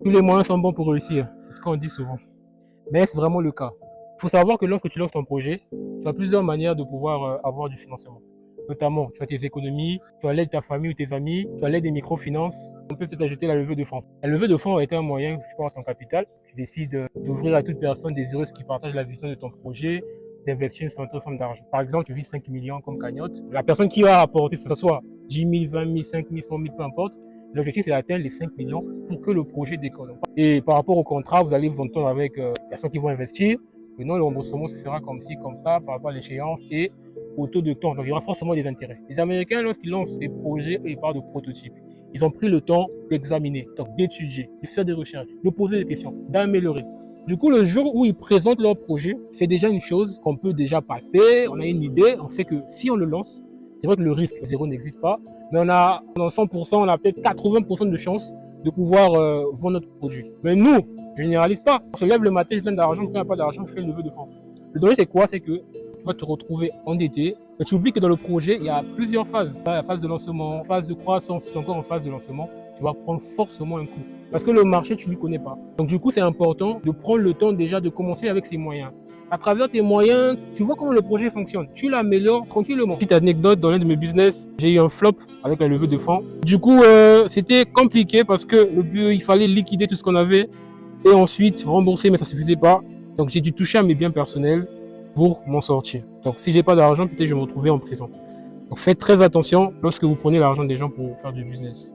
Tous les moyens sont bons pour réussir, c'est ce qu'on dit souvent. Mais est-ce vraiment le cas? Il faut savoir que lorsque tu lances ton projet, tu as plusieurs manières de pouvoir avoir du financement. Notamment, tu as tes économies, tu as l'aide de ta famille ou tes amis, tu as l'aide des microfinances. On peut peut-être ajouter la levée de fonds. La levée de fonds a été un moyen, tu portes ton capital, tu décides d'ouvrir à toute personne désireuse qui partage la vision de ton projet, d'investir une certaine somme d'argent. Par exemple, tu vises 5 millions comme cagnotte. La personne qui va apporter, que ce soit 10 000, 20 000, 5 000, 100 000, peu importe, l'objectif, c'est d'atteindre les 5 millions pour que le projet décolle. Et par rapport au contrat, vous allez vous entendre avec les personnes qui vont investir. Et non, le remboursement se fera comme ci, comme ça, par rapport à l'échéance et au taux de temps. Donc, il y aura forcément des intérêts. Les Américains, lorsqu'ils lancent des projets, ils parlent de prototypes. Ils ont pris le temps d'examiner, donc d'étudier, de faire des recherches, de poser des questions, d'améliorer. Du coup, le jour où ils présentent leur projet, c'est déjà une chose qu'on peut déjà palper. On a une idée, on sait que si on le lance, c'est vrai que le risque zéro n'existe pas, mais on a dans 100%, on a peut-être 80% de chances de pouvoir vendre notre produit. Mais nous, je généralise pas. On se lève le matin, j'ai plein d'argent, quand il n'y a pas d'argent, je fais une levée de fonds. Le danger, c'est quoi? C'est que tu vas te retrouver endetté. Et tu oublies que dans le projet, il y a plusieurs phases. La phase de lancement, phase de croissance, si tu es encore en phase de lancement, tu vas prendre forcément un coup. Parce que le marché, tu ne le connais pas. Donc du coup, c'est important de prendre le temps déjà de commencer avec ses moyens. À travers tes moyens, tu vois comment le projet fonctionne. Tu l'améliores tranquillement. Petite anecdote, dans l'un de mes business, j'ai eu un flop avec la levée de fonds. Du coup, c'était compliqué parce que il fallait liquider tout ce qu'on avait et ensuite rembourser, mais ça ne suffisait pas. Donc j'ai dû toucher à mes biens personnels pour m'en sortir. Donc si j'ai pas d'argent, peut-être je vais me retrouver en prison. Donc faites très attention lorsque vous prenez l'argent des gens pour faire du business.